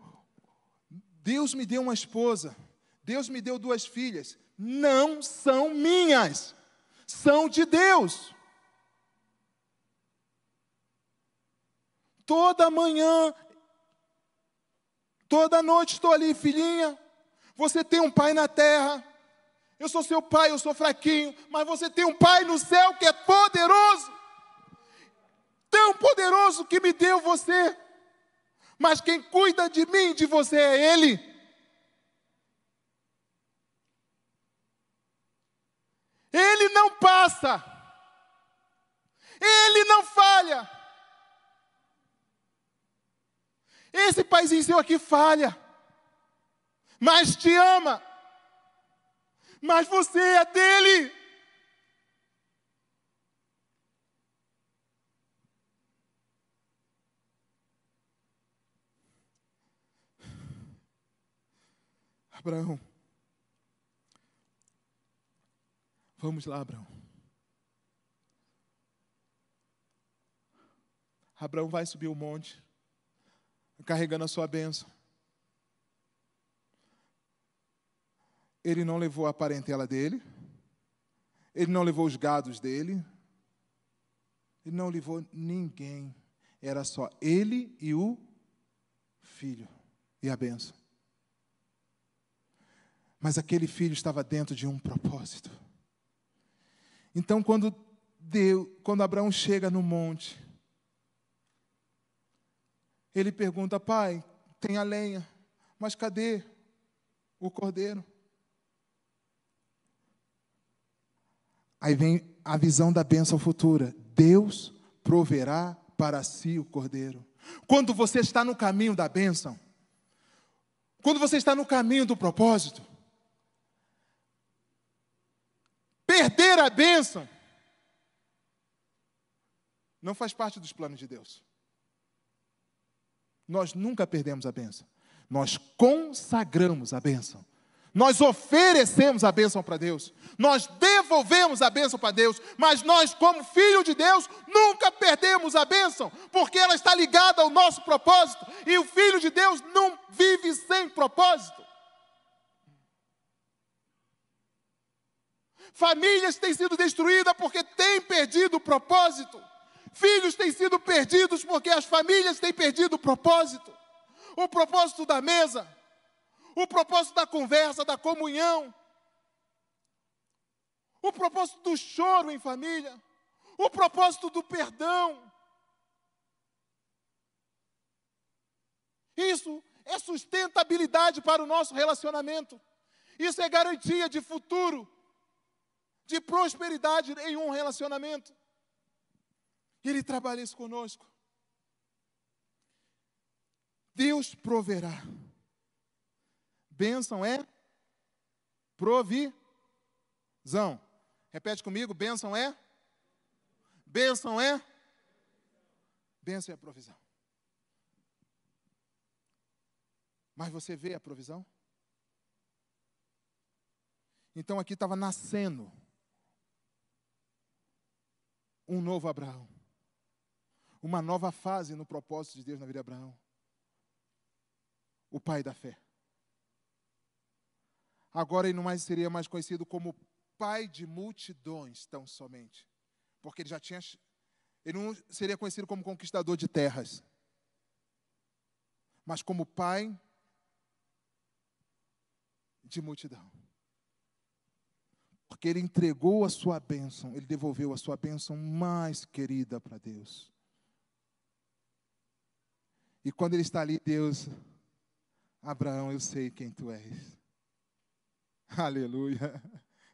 Speaker 1: Deus me deu uma esposa, Deus me deu 2 filhas. Não são minhas, são de Deus. Toda manhã, toda noite estou ali, filhinha. Você tem um pai na terra. Eu sou seu pai, eu sou fraquinho, mas você tem um pai no céu que é poderoso. Tão poderoso que me deu você. Mas quem cuida de mim e de você é Ele. Ele não passa. Ele não falha. Esse paizinho seu aqui falha. Mas te ama. Mas você é dele. Abraão. Vamos lá, Abraão. Abraão vai subir o monte, carregando a sua bênção. Ele não levou a parentela dele, ele não levou os gados dele, ele não levou ninguém. Era só ele e o filho e a bênção. Mas aquele filho estava dentro de um propósito. Então, quando Abraão chega no monte, ele pergunta: pai, tem a lenha, mas cadê o cordeiro? Aí vem a visão da bênção futura. Deus proverá para si o cordeiro. Quando você está no caminho da bênção, quando você está no caminho do propósito, perder a bênção não faz parte dos planos de Deus. Nós nunca perdemos a bênção. Nós consagramos a bênção. Nós oferecemos a bênção para Deus, nós devolvemos a bênção para Deus, mas nós, como filho de Deus, nunca perdemos a bênção, porque ela está ligada ao nosso propósito, e o filho de Deus não vive sem propósito. Famílias têm sido destruídas porque têm perdido o propósito. Filhos têm sido perdidos porque as famílias têm perdido o propósito da mesa, o propósito da conversa, da comunhão, o propósito do choro em família, o propósito do perdão. Isso é sustentabilidade para o nosso relacionamento. Isso é garantia de futuro, de prosperidade em um relacionamento. Ele trabalha isso conosco. Deus proverá. Bênção é provisão. Repete comigo, bênção é? Bênção é? Bênção é a provisão. Mas você vê a provisão? Então aqui estava nascendo um novo Abraão. Uma nova fase no propósito de Deus na vida de Abraão. O pai da fé. Agora ele não seria mais conhecido como pai de multidões tão somente. Porque ele não seria conhecido como conquistador de terras. Mas como pai de multidão. Porque ele entregou a sua bênção, ele devolveu a sua bênção mais querida para Deus. E quando ele está ali, Deus, Abraão, eu sei quem tu és. Aleluia.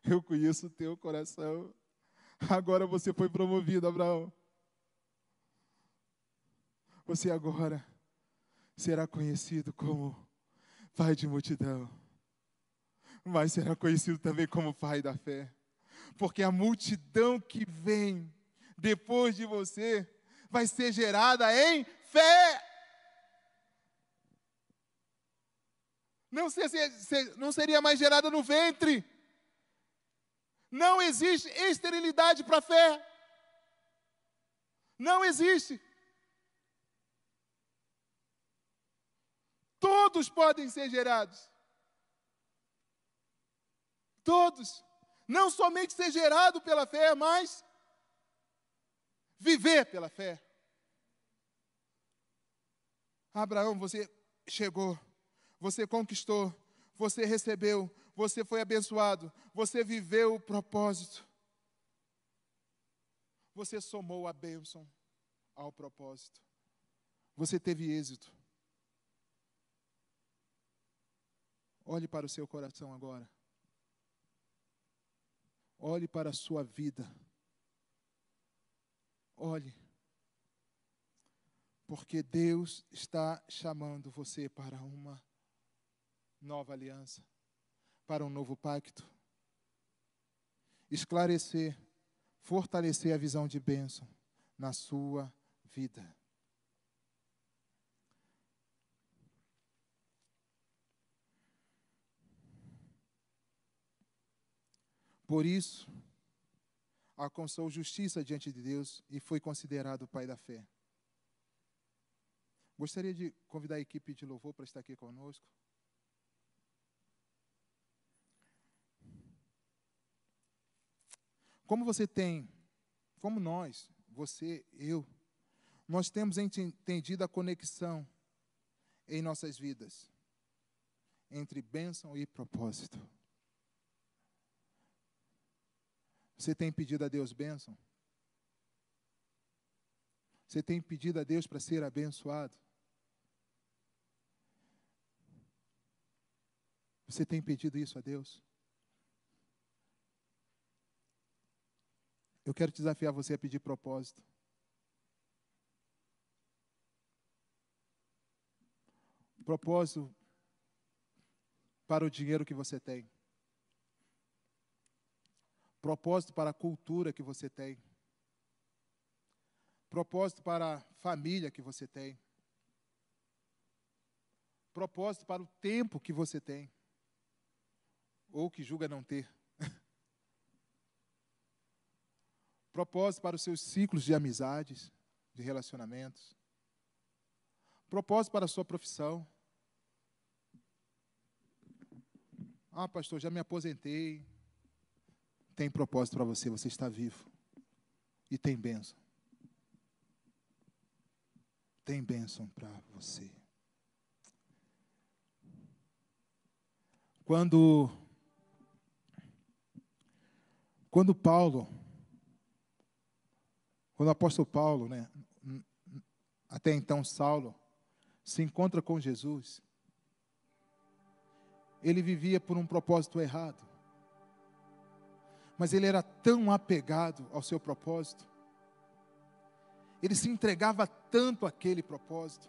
Speaker 1: Eu conheço o teu coração. Agora você foi promovido, Abraão. Você agora será conhecido como pai de multidão. Mas será conhecido também como pai da fé. Porque a multidão que vem depois de você vai ser gerada em fé. Não seria mais gerada no ventre. Não existe esterilidade para a fé. Não existe. Todos podem ser gerados. Todos. Não somente ser gerado pela fé, mas viver pela fé. Abraão, você chegou. Você conquistou, você recebeu, você foi abençoado, você viveu o propósito. Você somou a bênção ao propósito. Você teve êxito. Olhe para o seu coração agora. Olhe para a sua vida. Olhe. Porque Deus está chamando você para uma nova aliança, para um novo pacto. Esclarecer, fortalecer a visão de bênção na sua vida. Por isso, alcançou justiça diante de Deus e foi considerado o pai da fé. Gostaria de convidar a equipe de louvor para estar aqui conosco. Como você tem, como nós, você, eu, nós temos entendido a conexão em nossas vidas entre bênção e propósito. Você tem pedido a Deus bênção? Você tem pedido a Deus para ser abençoado? Você tem pedido isso a Deus? Eu quero desafiar você a pedir propósito. Propósito para o dinheiro que você tem. Propósito para a cultura que você tem. Propósito para a família que você tem. Propósito para o tempo que você tem. ou que julga não ter. Propósito para os seus ciclos de amizades, de relacionamentos. Propósito para a sua profissão. Ah, pastor, já me aposentei. Tem propósito para você, você está vivo. E tem bênção. Tem bênção para você. Quando o apóstolo Paulo, né, até então Saulo, se encontra com Jesus, ele vivia por um propósito errado. Mas ele era tão apegado ao seu propósito, ele se entregava tanto àquele propósito,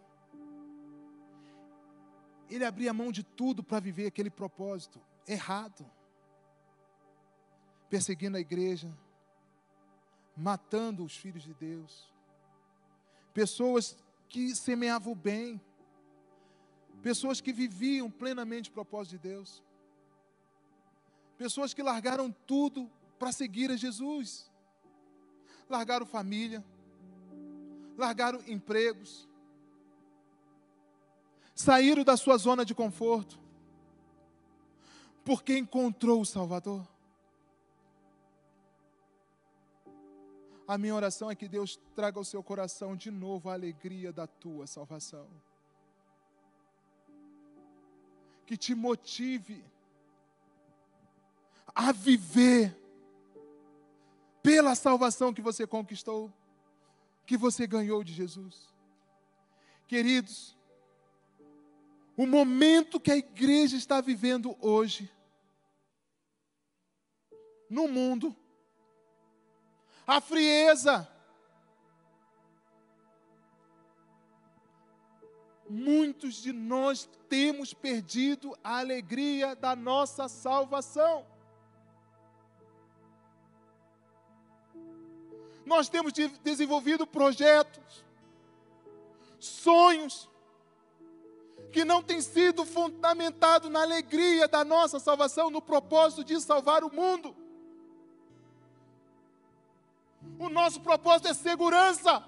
Speaker 1: ele abria mão de tudo para viver aquele propósito errado, perseguindo a igreja, matando os filhos de Deus, pessoas que semeavam o bem, pessoas que viviam plenamente o propósito de Deus, pessoas que largaram tudo para seguir a Jesus, largaram família, largaram empregos, saíram da sua zona de conforto, porque encontrou o Salvador. A minha oração é que Deus traga ao seu coração de novo a alegria da tua salvação. Que te motive a viver pela salvação que você conquistou, que você ganhou de Jesus. Queridos, o momento que a igreja está vivendo hoje, no mundo, a frieza, muitos de nós temos perdido a alegria da nossa salvação. Nós temos desenvolvido projetos, sonhos, que não têm sido fundamentados na alegria da nossa salvação, no propósito de salvar o mundo. O nosso propósito é segurança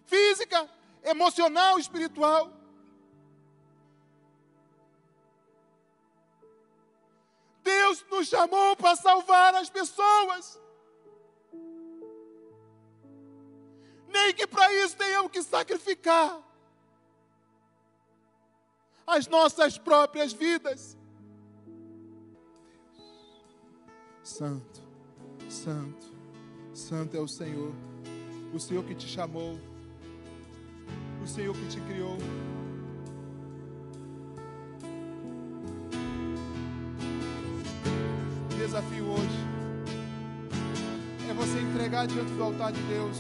Speaker 1: física, emocional, espiritual. Deus nos chamou para salvar as pessoas. Nem que para isso tenhamos que sacrificar as nossas próprias vidas. Santo, santo, santo é o Senhor que te chamou, o Senhor que te criou. O desafio hoje é você entregar diante do altar de Deus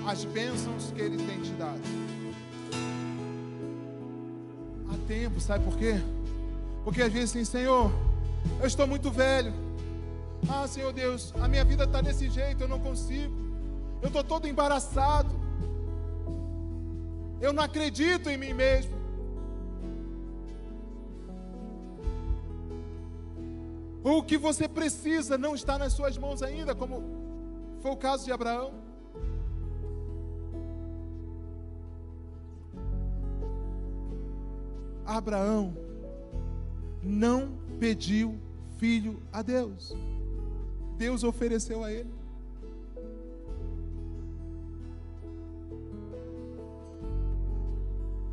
Speaker 1: as bênçãos que Ele tem te dado. Há tempo, sabe por quê? Porque às vezes assim, Senhor, eu estou muito velho. Ah, Senhor Deus, a minha vida está desse jeito, eu não consigo. Eu estou todo embaraçado. Eu não acredito em mim mesmo. O que você precisa não está nas suas mãos ainda, como foi o caso de Abraão. Abraão não pediu filho a Deus. Deus ofereceu a ele.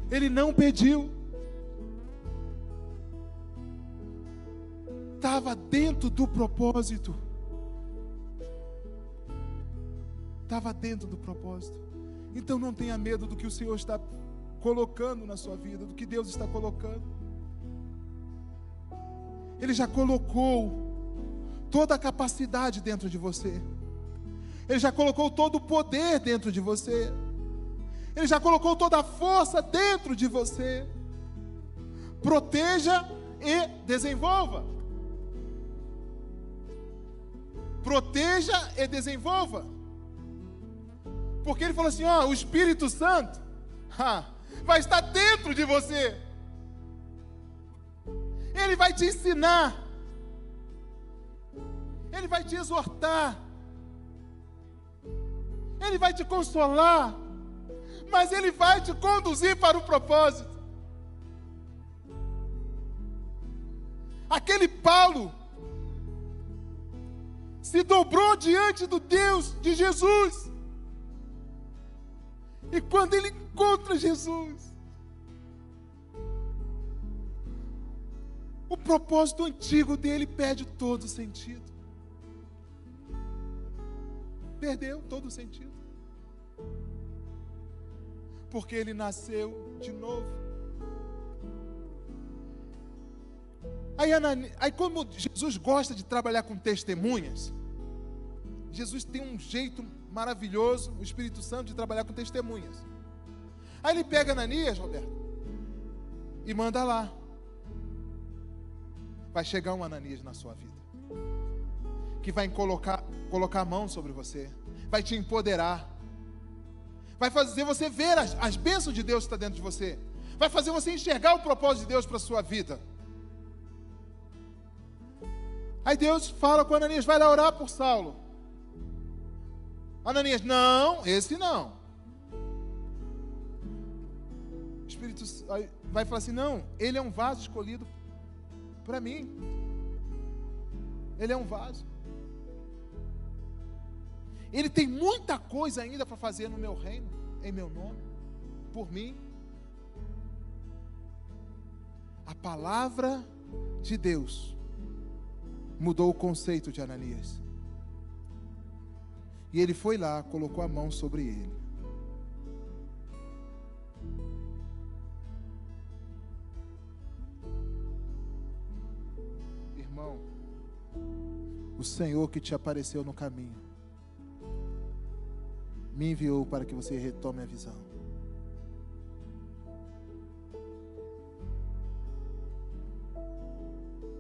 Speaker 1: Ele não pediu. Estava dentro do propósito. Estava dentro do propósito. Então não tenha medo do que o Senhor está colocando na sua vida, do que Deus está colocando. Ele já colocou toda a capacidade dentro de você. Ele já colocou todo o poder dentro de você. Ele já colocou toda a força dentro de você. Proteja e desenvolva. Proteja e desenvolva. Porque ele falou assim, ó, o Espírito Santo vai estar dentro dentro de você. Ele vai te ensinar. Ele vai te exortar. Ele vai te consolar. Mas Ele vai te conduzir para o propósito. Aquele Paulo se dobrou diante do Deus de Jesus. E quando ele encontra Jesus, o propósito antigo dele perde todo o sentido. Perdeu todo o sentido. Porque ele nasceu de novo. Aí como Jesus gosta de trabalhar com testemunhas, Jesus tem um jeito maravilhoso, o Espírito Santo, de trabalhar com testemunhas. Aí ele pega Ananias, Roberto, e manda lá. Vai chegar um Ananias na sua vida, que vai colocar a mão sobre você, vai te empoderar, vai fazer você ver as bênçãos de Deus que está dentro de você, vai fazer você enxergar o propósito de Deus para a sua vida. Aí Deus fala com Ananias: vai lá orar por Saulo. Ananias: não, esse não. O Espírito vai falar assim: não, ele é um vaso escolhido para mim. Ele é um vaso. Ele tem muita coisa ainda para fazer no meu reino, em meu nome, por mim. A palavra de Deus mudou o conceito de Ananias. E ele foi lá, colocou a mão sobre ele. Irmão, o Senhor que te apareceu no caminho me enviou para que você retome a visão.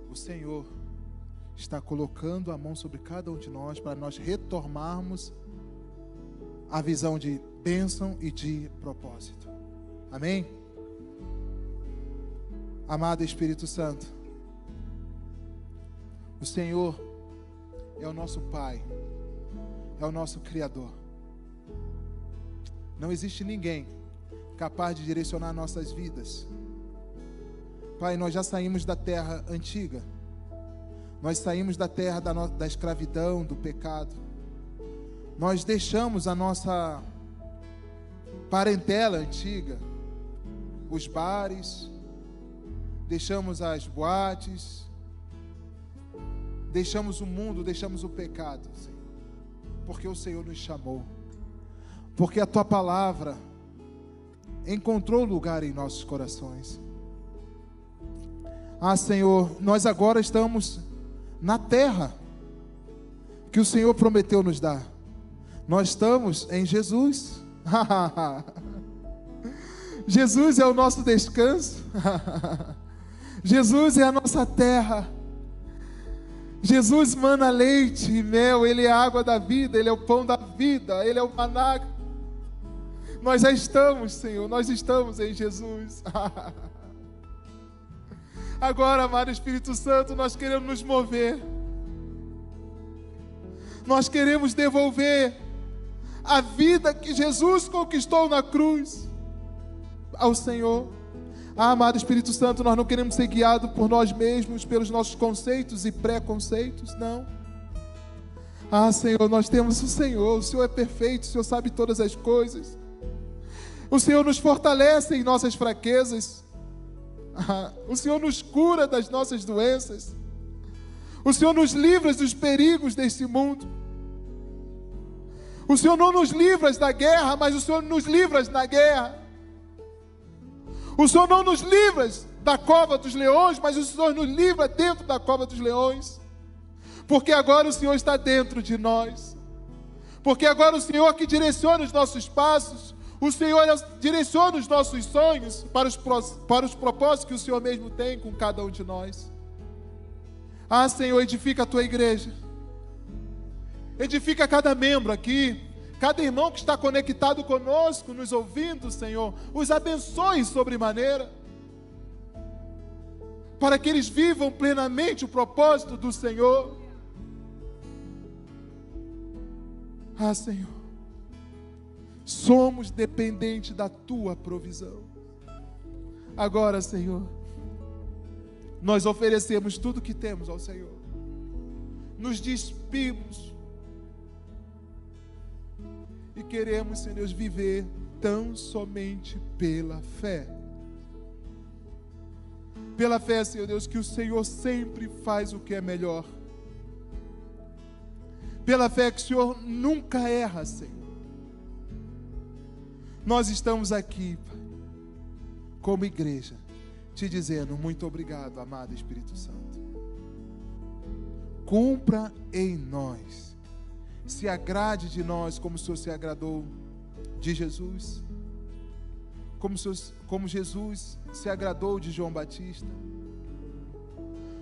Speaker 1: O Senhor está colocando a mão sobre cada um de nós para nós retomarmos a visão de bênção e de propósito. Amém? Amado Espírito Santo, o Senhor é o nosso Pai, é o nosso Criador. Não existe ninguém capaz de direcionar nossas vidas. Pai, nós já saímos da terra antiga. Nós saímos da terra da escravidão, do pecado. Nós deixamos a nossa parentela antiga, os bares, deixamos as boates, deixamos o mundo, deixamos o pecado, Senhor, porque o Senhor nos chamou, porque a Tua palavra encontrou lugar em nossos corações. Ah, Senhor, nós agora estamos na terra que o Senhor prometeu nos dar. Nós estamos em Jesus. Jesus é o nosso descanso. Jesus é a nossa terra. Jesus mana leite e mel. Ele é a água da vida, Ele é o pão da vida, Ele é o maná. Nós já estamos, Senhor, nós estamos em Jesus. Agora, amado Espírito Santo, nós queremos nos mover. Nós queremos devolver a vida que Jesus conquistou na cruz ao Senhor. Ah, amado Espírito Santo, nós não queremos ser guiados por nós mesmos, pelos nossos conceitos e preconceitos, não. Ah, Senhor, nós temos o Senhor é perfeito, o Senhor sabe todas as coisas. O Senhor nos fortalece em nossas fraquezas. O Senhor nos cura das nossas doenças. O Senhor nos livra dos perigos deste mundo. O Senhor não nos livra da guerra, mas o Senhor nos livra na guerra. O Senhor não nos livra da cova dos leões, mas o Senhor nos livra dentro da cova dos leões. Porque agora o Senhor está dentro de nós. Porque agora o Senhor que direciona os nossos passos. O Senhor direciona os nossos sonhos para os propósitos que o Senhor mesmo tem com cada um de nós. Ah, Senhor, edifica a Tua igreja. Edifica cada membro aqui, cada irmão que está conectado conosco, nos ouvindo, Senhor, os abençoe sobremaneira, para que eles vivam plenamente o propósito do Senhor. Ah, Senhor, somos dependentes da Tua provisão. Agora, Senhor, nós oferecemos tudo que temos ao Senhor, nos despimos e queremos, Senhor Deus, viver tão somente pela fé. Pela fé, Senhor Deus, que o Senhor sempre faz o que é melhor. Pela fé que o Senhor nunca erra, Senhor. Nós estamos aqui, Pai, como igreja, te dizendo muito obrigado, amado Espírito Santo. Cumpra em nós, se agrade de nós como o Senhor se agradou de Jesus, como Jesus se agradou de João Batista,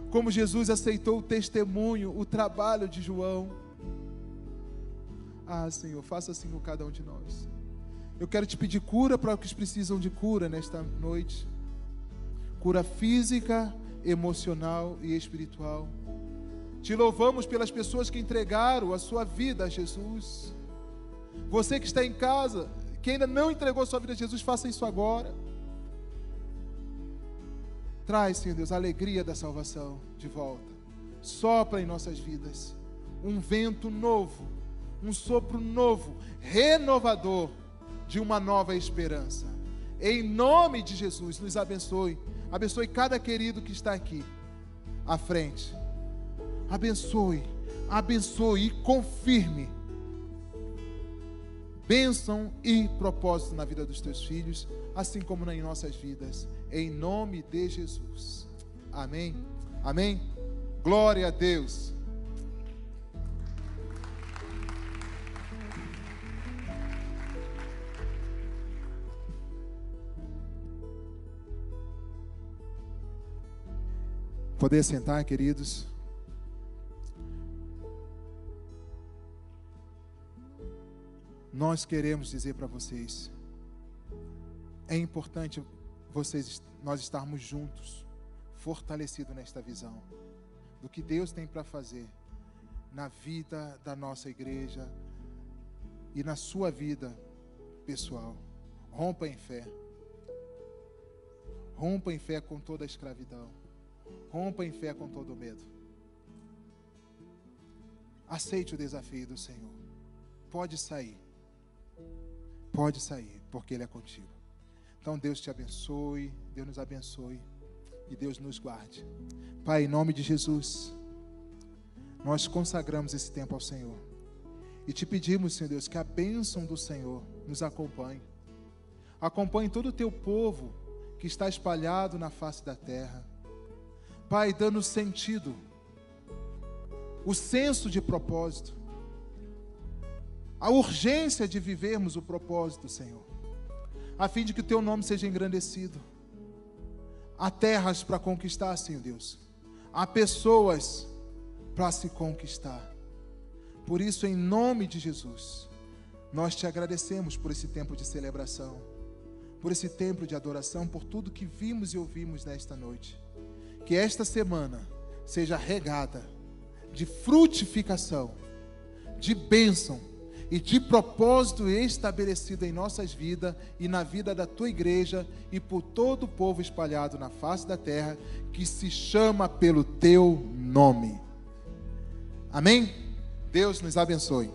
Speaker 1: como Jesus aceitou o testemunho, o trabalho de João. Ah, Senhor, faça assim com cada um de nós. Eu quero te pedir cura para os que precisam de cura nesta noite. Cura física, emocional e espiritual. Te louvamos pelas pessoas que entregaram a sua vida a Jesus. Você que está em casa, que ainda não entregou a sua vida a Jesus, faça isso agora. Traz, Senhor Deus, a alegria da salvação de volta. Sopra em nossas vidas um vento novo, um sopro novo, renovador, de uma nova esperança. Em nome de Jesus, nos abençoe. Abençoe cada querido que está aqui à frente. Abençoe, abençoe e confirme bênção e propósito na vida dos teus filhos, assim como em nossas vidas. Em nome de Jesus. Amém. Amém. Glória a Deus. Poder sentar, queridos. Nós queremos dizer para vocês, é importante nós estarmos juntos, fortalecidos nesta visão, do que Deus tem para fazer na vida da nossa igreja e na sua vida pessoal. Rompa em fé. Rompa em fé com toda a escravidão. Rompa em fé com todo o medo. Aceite o desafio do Senhor. Pode sair, porque Ele é contigo. Então Deus te abençoe, Deus nos abençoe e Deus nos guarde. Pai, em nome de Jesus, nós consagramos esse tempo ao Senhor e te pedimos, Senhor Deus, que a bênção do Senhor nos acompanhe. Acompanhe todo o teu povo que está espalhado na face da terra. Pai, dando sentido, o senso de propósito, a urgência de vivermos o propósito, Senhor, a fim de que o teu nome seja engrandecido. Há terras para conquistar, Senhor Deus. Há pessoas para se conquistar. Por isso, em nome de Jesus, nós te agradecemos por esse tempo de celebração, por esse tempo de adoração, por tudo que vimos e ouvimos nesta noite. Que esta semana seja regada de frutificação, de bênção e de propósito estabelecido em nossas vidas e na vida da tua igreja e por todo o povo espalhado na face da terra, que se chama pelo teu nome. Amém? Deus nos abençoe.